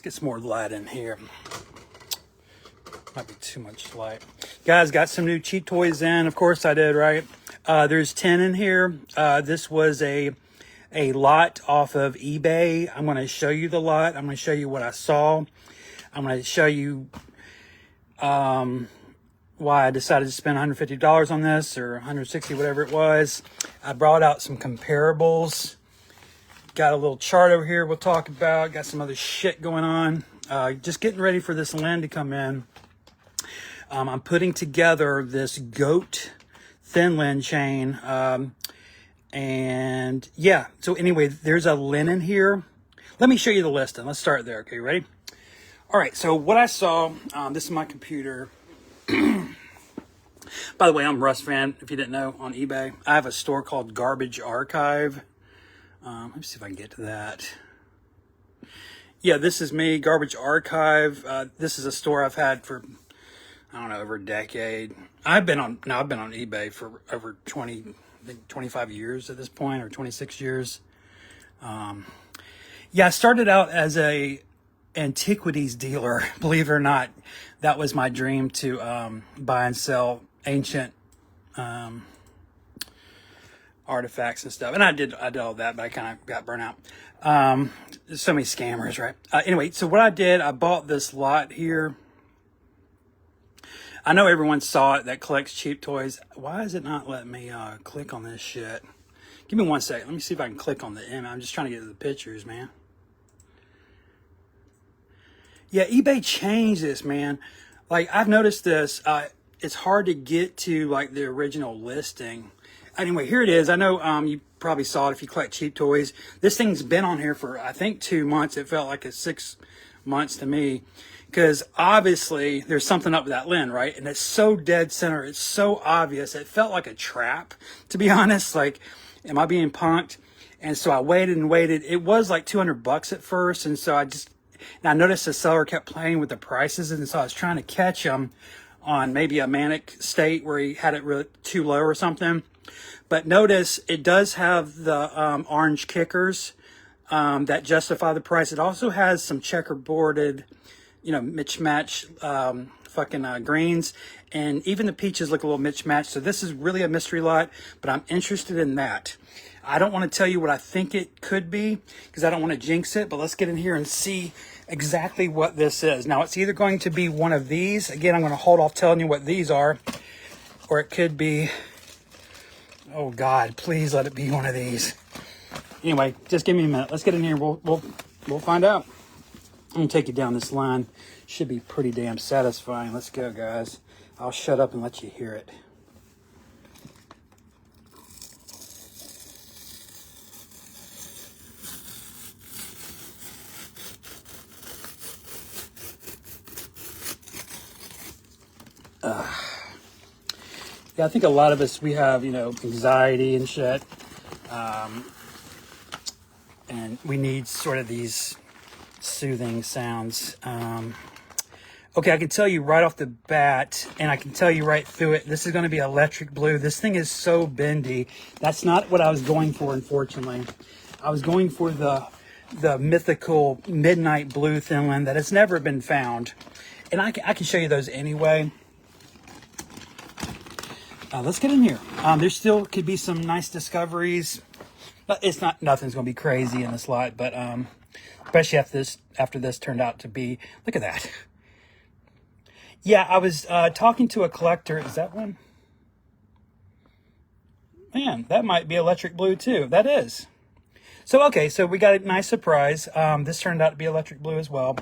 get some more light in here. Might be too much light. Guys, got some new cheap toys in. Of course I did, right? There's 10 in here. This was a lot off of eBay. I'm going to show you the lot. I'm going to show you what I saw. I'm going to show you why I decided to spend $150 on this, or $160, whatever it was. I brought out some comparables. Got a little chart over here we'll talk about. Got some other shit going on. Just getting ready for this Lynn to come in. I'm putting together this goat thin Lynn chain. And yeah, so anyway, there's a Lynn in here. Let me show you the listing. Let's start there. Okay, ready? All right, so what I saw, this is my computer. By the way, I'm Russ Fan, if you didn't know, on eBay. I have a store called Garbage Archive. Let me see if I can get to that. Yeah, this is me, Garbage Archive. This is a store I've had for, I don't know, over a decade. I've been on eBay for over 25 years at this point, or 26 years. Yeah, I started out as a antiquities dealer, believe it or not. That was my dream, to buy and sell ancient artifacts and stuff. And I did all that, but I kind of got burnt out. There's so many scammers, right? Anyway, so what I did, I bought this lot here. I know everyone saw it that collects cheap toys. Why is it not letting me click on this shit? Give me 1 second. Let me see if I can click on the image. I'm just trying to get to the pictures, man. Yeah, eBay changed this, man. Like, I've noticed this. It's hard to get to, like, the original listing. Anyway, here it is. I know you probably saw it if you collect cheap toys. This thing's been on here for, I think, 2 months. It felt like it's 6 months to me. Because obviously there's something up with that Lynn, right? And it's so dead center. It's so obvious. It felt like a trap, to be honest. Like, am I being punked? And so I waited and waited. It was like $200 at first. And so I noticed the seller kept playing with the prices. And so I was trying to catch him on maybe a manic state where he had it really too low or something. But notice it does have the orange kickers that justify the price. It also has some checkerboarded, mismatch greens, and even the peaches look a little mismatched. So this is really a mystery lot, but I'm interested in that. I don't want to tell you what I think it could be because I don't want to jinx it, but let's get in here and see exactly what this is. Now, it's either going to be one of these. Again, I'm going to hold off telling you what these are, or it could be, oh God, please let it be one of these. Anyway, just give me a minute. Let's get in here. We'll find out. I'm going to take you down this line. Should be pretty damn satisfying. Let's go, guys. I'll shut up and let you hear it. Yeah, I think a lot of us, we have, anxiety and shit. And we need sort of these soothing sounds. Okay, I can tell you right off the bat, and I can tell you right through it, this is going to be electric blue. This thing is so bendy. That's not what I was going for, unfortunately. I was going for the mythical midnight blue thin Lynn that has never been found. And I can show you those anyway. Let's get in here. There still could be some nice discoveries. But nothing's going to be crazy in this lot, but especially after this turned out to be, look at that. Yeah, I was talking to a collector. Is that one? Man, that might be electric blue too. That is. So, okay, so we got a nice surprise. This turned out to be electric blue as well.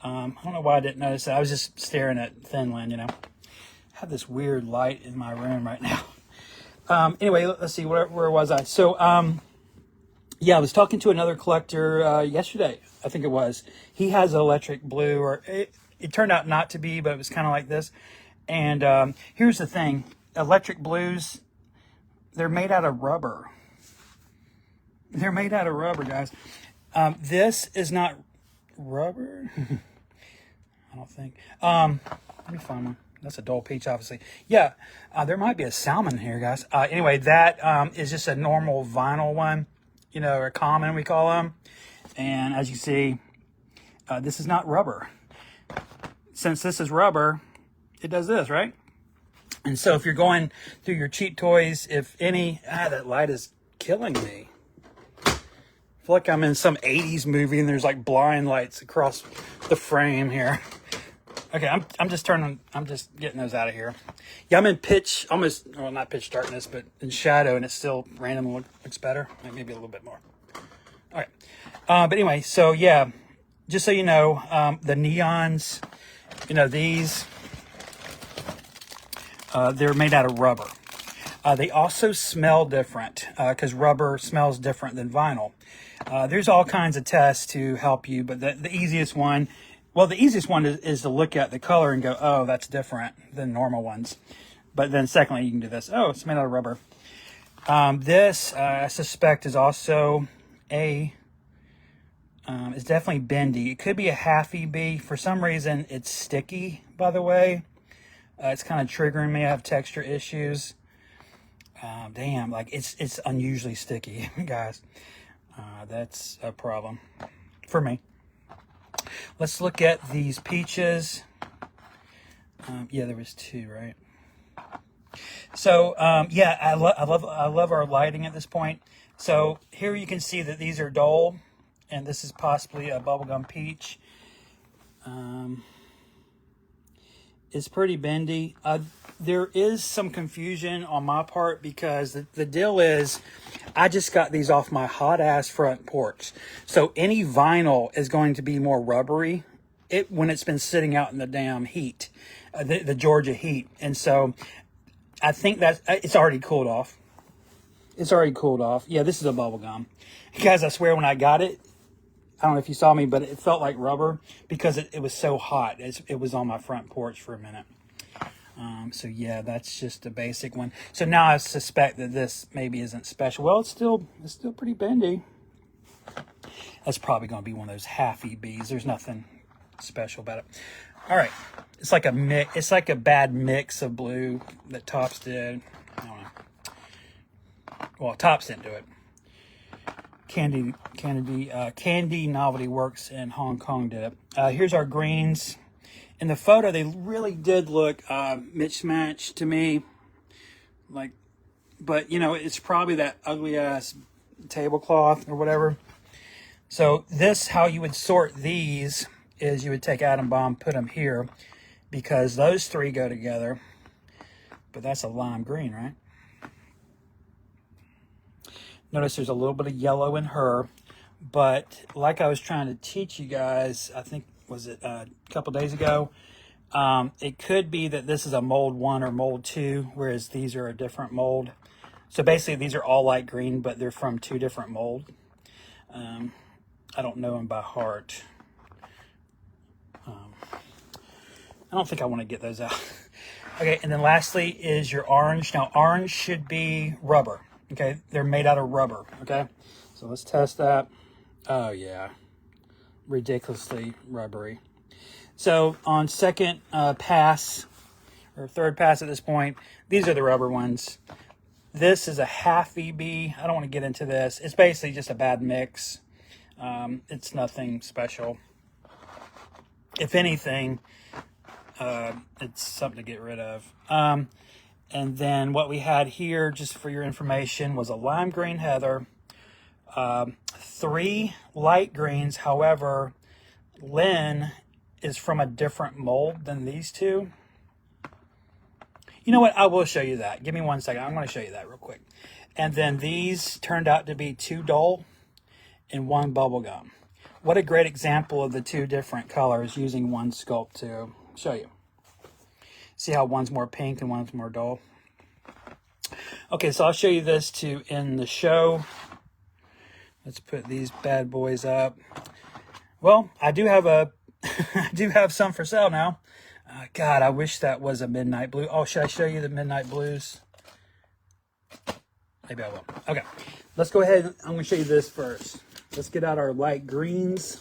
I don't know why I didn't notice it. I was just staring at thin Lynn, I have this weird light in my room right now. Anyway, let's see, where was I? So, yeah, I was talking to another collector yesterday, I think it was. He has electric blue, or it turned out not to be, but it was kind of like this. And here's the thing. Electric blues, they're made out of rubber. They're made out of rubber, guys. This is not rubber. I don't think. Let me find one. That's a dull peach, obviously. Yeah, there might be a salmon here, guys. Anyway, that is just a normal vinyl one, or common, we call them. And as you see, This is not rubber. Since this is rubber, it does this, right? And so if you're going through your cheap toys, if any, that light is killing me. I feel like I'm in some 80s movie and there's like blind lights across the frame here. Okay, I'm just getting those out of here. Yeah, I'm in pitch, almost, well, not pitch darkness, but in shadow, and it still randomly looks better. Maybe a little bit more. All right. But anyway, so yeah, just so you know, the neons, you know, these, they're made out of rubber. They also smell different because rubber smells different than vinyl. There's all kinds of tests to help you, but the easiest one, well, the easiest one is to look at the color and go, oh, that's different than normal ones. But then secondly, you can do this. Oh, it's made out of rubber. This, I suspect, is also it's definitely bendy. It could be a half EB. For some reason, it's sticky, by the way. It's kind of triggering me. I have texture issues. Damn, like it's unusually sticky, guys. That's a problem for me. Let's look at these peaches. Yeah, there was two, right? So yeah, I love our lighting at this point. So here you can see that these are dull, and this is possibly a bubblegum peach. It's pretty bendy. There is some confusion on my part because the deal is I just got these off my hot ass front porch. So any vinyl is going to be more rubbery when it's been sitting out in the damn heat, the Georgia heat. And so I think that it's already cooled off. It's already cooled off. Yeah, this is a bubble gum. Guys, I swear when I got it, I don't know if you saw me, but it felt like rubber because it was so hot. It was on my front porch for a minute. So yeah, that's just a basic one. So now I suspect that this maybe isn't special. Well, it's still pretty bendy. That's probably going to be one of those half EBs. There's nothing special about it. All right, it's like a mix. It's like a bad mix of blue that Tops did. I don't know. Well, Tops didn't do it. Candy Novelty Works in Hong Kong did it. Here's our greens. In the photo, they really did look mismatched to me. Like, but you know, it's probably that ugly ass tablecloth or whatever. So this, how you would sort these is you would take Atom Bomb, put them here, because those three go together. But that's a lime green, right? Notice there's a little bit of yellow in her, but like I was trying to teach you guys, I think, was it a couple days ago, it could be that this is a mold 1 or mold 2, whereas these are a different mold. So basically these are all light green, but they're from 2 different molds. I don't know them by heart. I don't think I want to get those out. Okay, and then lastly is your orange. Now orange should be rubber. Okay, they're made out of rubber, okay? So let's test that. Oh, yeah. Ridiculously rubbery. So on second pass, or third pass at this point, these are the rubber ones. This is a half EB. I don't want to get into this. It's basically just a bad mix. It's nothing special. If anything, it's something to get rid of. And then what we had here, just for your information, was a lime green heather, 3 light greens. However, Lynn is from a different mold than these 2. You know what? I will show you that. Give me 1 second. I'm going to show you that real quick. And then these turned out to be 2 dull and 1 bubblegum. What a great example of the 2 different colors using one sculpt to show you. See how one's more pink and one's more dull? Okay, so I'll show you this to end the show. Let's put these bad boys up. Well, I do have I do have some for sale now. God, I wish that was a midnight blue. Oh, should I show you the midnight blues? Maybe I will. Okay, let's go ahead. I'm going to show you this first. Let's get out our light greens.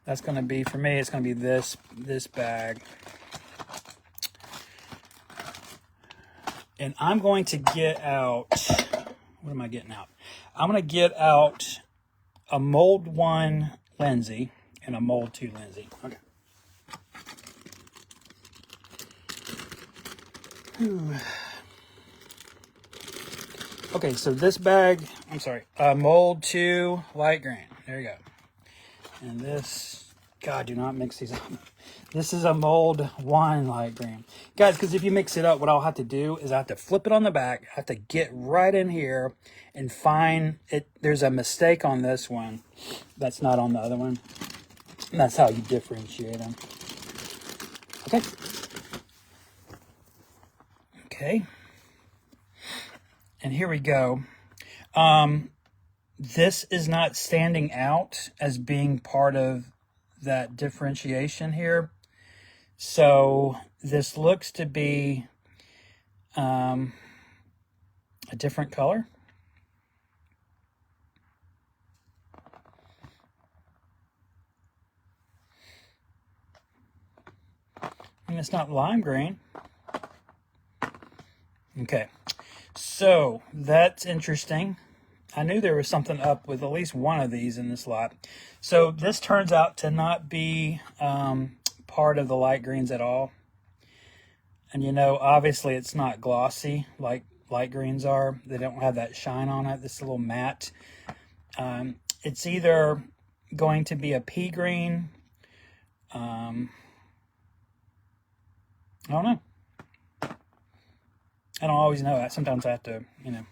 That's going to be, for me, it's going to be this bag. And I'm going to get out, what am I getting out? I'm going to get out a mold 1 Lindsay and a mold 2 Lindsay. Okay. Whew. Okay, so this bag, I'm sorry, mold 2 light green. There you go. And this, God, do not mix these up. This is a mold 1 light green. Guys, because if you mix it up, what I'll have to do is I have to flip it on the back. I have to get right in here and find it. There's a mistake on this one that's not on the other one. And that's how you differentiate them. Okay. Okay. And here we go. This is not standing out as being part of that differentiation here. So this looks to be a different color. And it's not lime green. Okay, so that's interesting. I knew there was something up with at least one of these in this lot. So this turns out to not be part of the light greens at all. And you know, obviously it's not glossy like light greens are. They don't have that shine on it. This is a little matte. It's either going to be a pea green. I don't know. I don't always know that. Sometimes I have to, you know,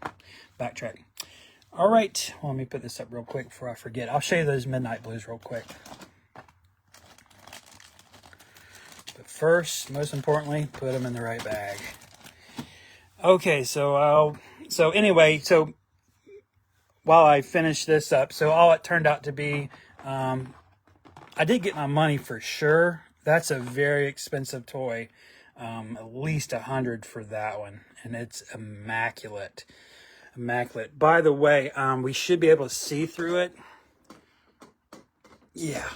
backtrack. All right, well, let me put this up real quick before I forget. I'll show you those midnight blues real quick. But first, most importantly, put them in the right bag. Okay, so while I finish this up, so all it turned out to be, I did get my money for sure. That's a very expensive toy. At least $100 for that one, and it's immaculate. By the way, we should be able to see through it. Yeah,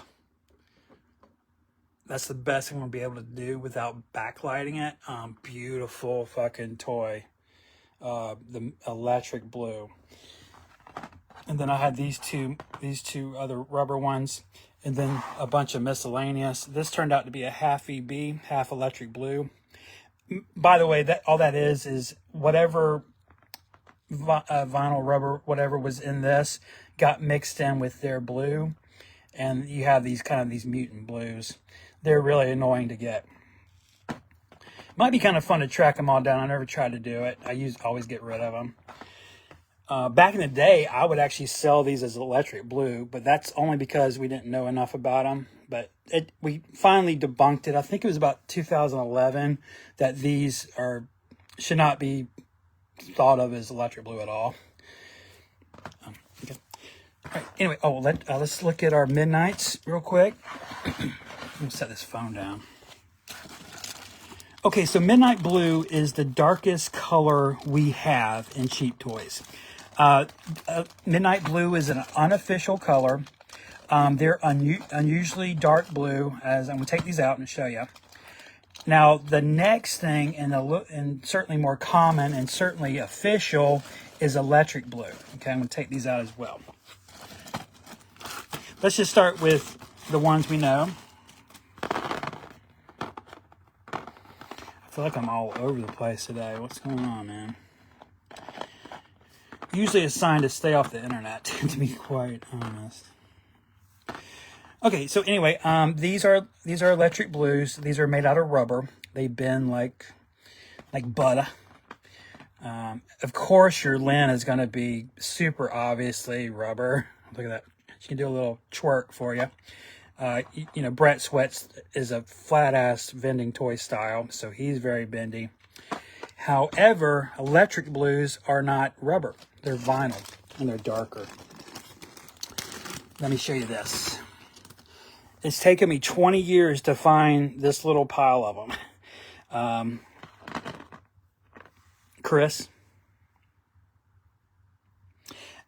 that's the best thing we'll be able to do without backlighting it. Beautiful fucking toy. The electric blue, and then I had these two other rubber ones, and then a bunch of miscellaneous. This turned out to be a half EB, half electric blue. By the way, that all that is whatever vinyl rubber, whatever was in this, got mixed in with their blue, and you have these mutant blues. They're really annoying to get. Might be kind of fun to track them all down. I never tried to do it. I always get rid of them. Back in the day, I would actually sell these as electric blue, but that's only because we didn't know enough about them. But we finally debunked it. I think it was about 2011 that these should not be thought of as electric blue at all. Okay. All right. Anyway, let's look at our midnights real quick. Let me set this phone down. Okay, so midnight blue is the darkest color we have in cheap toys. Midnight blue is an unofficial color. They're unusually dark blue. As I'm going to take these out and show you. Now, the next thing, and certainly more common and certainly official, is electric blue. Okay, I'm going to take these out as well. Let's just start with the ones we know. I feel like I'm all over the place today. What's going on, man? Usually a sign to stay off the internet, to be quite honest. Okay, so anyway, these are electric blues. These are made out of rubber. They bend like butter. Of course, your lens is going to be super obviously rubber. Look at that. She can do a little twerk for you. You know, Brett Sweats is a flat-ass vending toy style, so he's very bendy. However, electric blues are not rubber. They're vinyl, and they're darker. Let me show you this. It's taken me 20 years to find this little pile of them. Chris,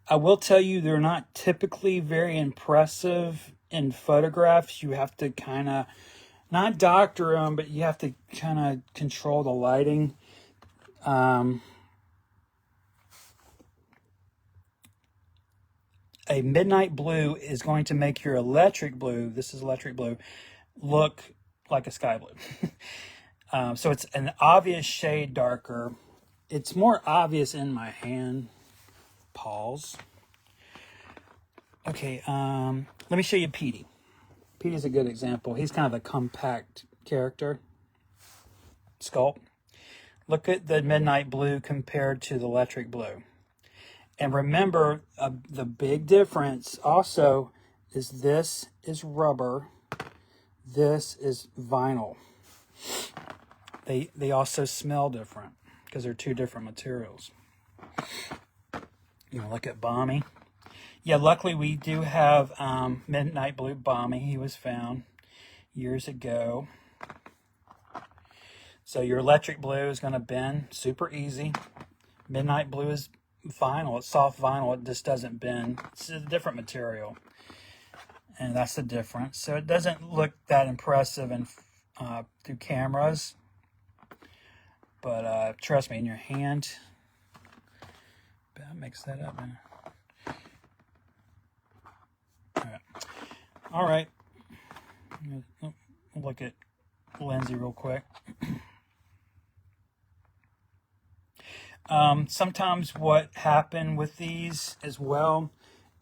I will tell you they're not typically very impressive in photographs. You have to kind of, not doctor them, but you have to kind of control the lighting. a midnight blue is going to make your electric blue, this is electric blue, look like a sky blue. So it's an obvious shade darker. It's more obvious in my hand. Pause. Okay, let me show you Petey. Petey's a good example. He's kind of a compact character. Sculpt. Look at the midnight blue compared to the electric blue. And remember, the big difference also is this is rubber. This is vinyl. They also smell different because they're two different materials. You know, look at Balmy. Yeah, luckily we do have midnight blue Balmy. He was found years ago. So your electric blue is going to bend super easy. Midnight blue is vinyl. It's soft vinyl. It just doesn't bend. It's a different material. And that's the difference. So it doesn't look that impressive through cameras. But trust me, in your hand, that makes that up, man. All right. We'll look at Lindsay real quick. Sometimes what happened with these as well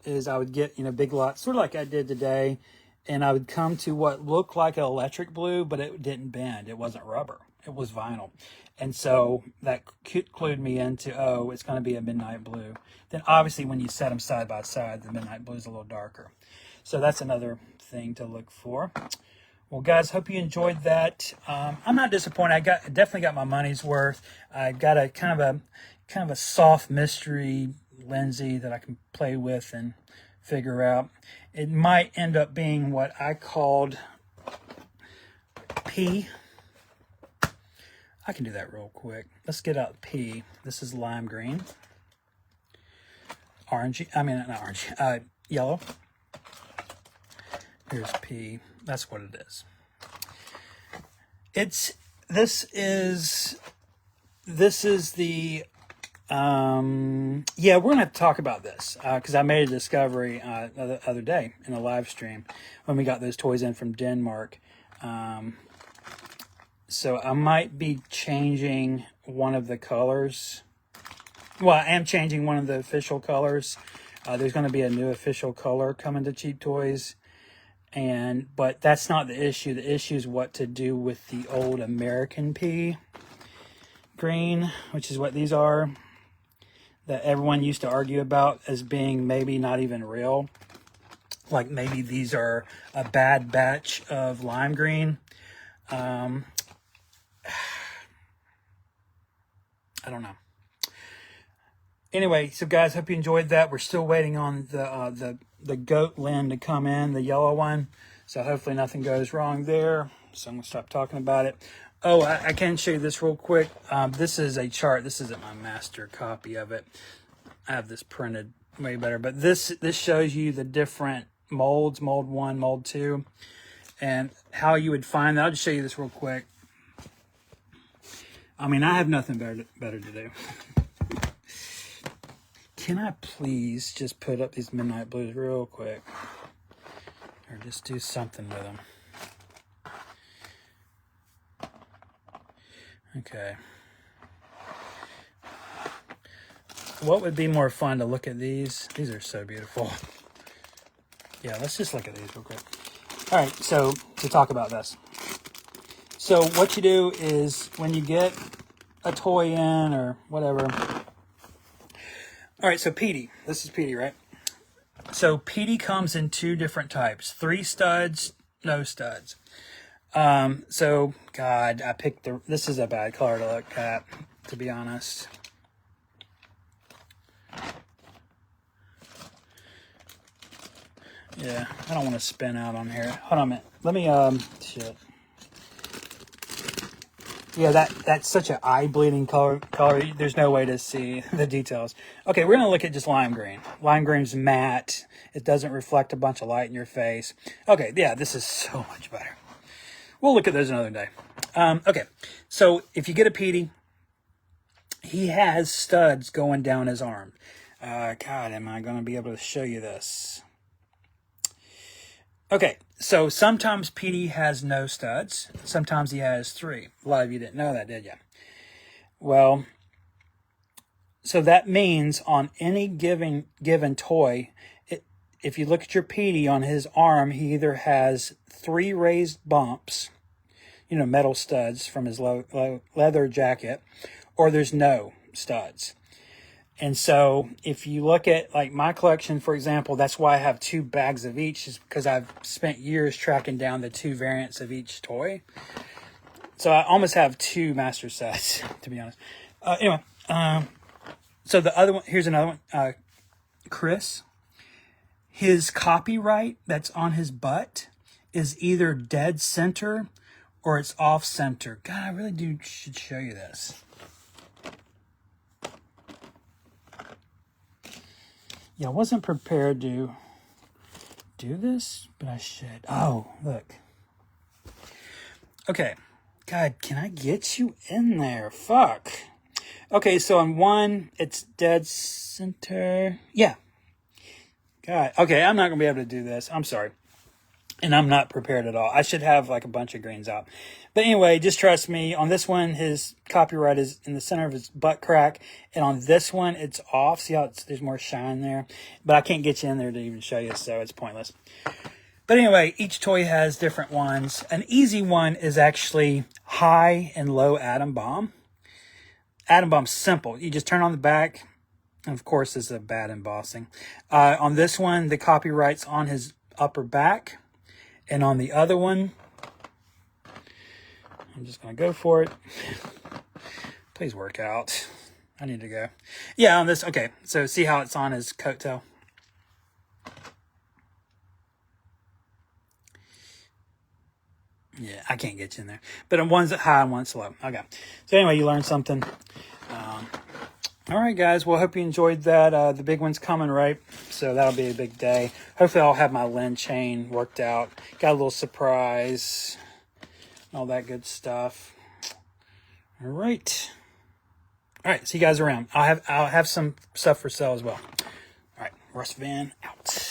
is I would get, big lots, sort of like I did today, and I would come to what looked like an electric blue, but it didn't bend. It wasn't rubber. It was vinyl. And so that clued me into, oh, it's going to be a midnight blue. Then obviously when you set them side by side, the midnight blue is a little darker. So that's another thing to look for. Well, guys, hope you enjoyed that. I'm not disappointed. I definitely got my money's worth. I got a kind of a soft mystery Lindsay that I can play with and figure out. It might end up being what I called P. I can do that real quick. Let's get out P. This is lime green. Orange. I mean, not orange. Yellow. Here's P. That's what it is. This is the, yeah, we're going to have to talk about this because I made a discovery the other day in a live stream when we got those toys in from Denmark. So I might be changing one of the colors. Well, I am changing one of the official colors. There's going to be a new official color coming to Cheap Toys. But that's not the issue. The issue is what to do with the old American P green, which is what these are, that everyone used to argue about as being maybe not even real. Like maybe these are a bad batch of lime green. I don't know. Anyway, so guys, hope you enjoyed that. We're still waiting on the goat Lynn to come in, the yellow one. So hopefully nothing goes wrong there. So I'm going to stop talking about it. Oh, I can show you this real quick. This is a chart. This isn't my master copy of it. I have this printed way better. But this shows you the different molds, mold 1, mold 2, and how you would find that. I'll just show you this real quick. I mean, I have nothing better to do. Can I please just put up these midnight blues real quick? Or just do something with them. Okay. What would be more fun to look at these? These are so beautiful. Yeah, let's just look at these real quick. All right, so to talk about this. So what you do is when you get a toy in or whatever. All right, so Petey. This is Petey, right? So Petey comes in 2 different types. 3 studs, no studs. So, God, I picked this is a bad color to look at, to be honest. Yeah, I don't want to spin out on here. Hold on a minute. Let me, shit. Yeah, that's such an eye-bleeding color. There's no way to see the details. Okay, we're going to look at just lime green. Lime green's matte. It doesn't reflect a bunch of light in your face. Okay, yeah, this is so much better. We'll look at those another day. Okay, so if you get a Petey, he has studs going down his arm. God, am I going to be able to show you this? Okay, so sometimes Petey has no studs. Sometimes he has 3. A lot of you didn't know that, did you? Well, so that means on any given toy, if you look at your Petey on his arm, he either has 3 raised bumps, metal studs from his leather jacket, or there's no studs. And so if you look at like my collection, for example, that's why I have 2 bags of each, is because I've spent years tracking down the 2 variants of each toy. So I almost have 2 master sets, to be honest. Anyway, so the other one, here's another one. Chris, his copyright that's on his butt is either dead center or it's off center. God, I really should show you this. Yeah, I wasn't prepared to do this, but I should. Oh, look. Okay. God, can I get you in there? Fuck. Okay, so on one, it's dead center. Yeah. God. Okay, I'm not going to be able to do this. I'm sorry. And I'm not prepared at all. I should have like a bunch of greens out. But anyway, just trust me. On this one, his copyright is in the center of his butt crack. And on this one, it's off. See how there's more shine there? But I can't get you in there to even show you, so it's pointless. But anyway, each toy has different ones. An easy one is actually high and low atom bomb. Atom bomb's simple. You just turn on the back. And of course, this is a bad embossing. On this one, the copyright's on his upper back. And on the other one, I'm just going to go for it. Please work out. I need to go. Yeah, on this, okay. So see how it's on his coat tail? Yeah, I can't get you in there. But one's high and one's low. Okay. So anyway, you learned something. All right, guys. Well, I hope you enjoyed that. The big one's coming, right? So that'll be a big day. Hopefully I'll have my Lend chain worked out. Got a little surprise. All that good stuff. All right. All right. See you guys around. I'll have some stuff for sale as well. All right. Russ Van out.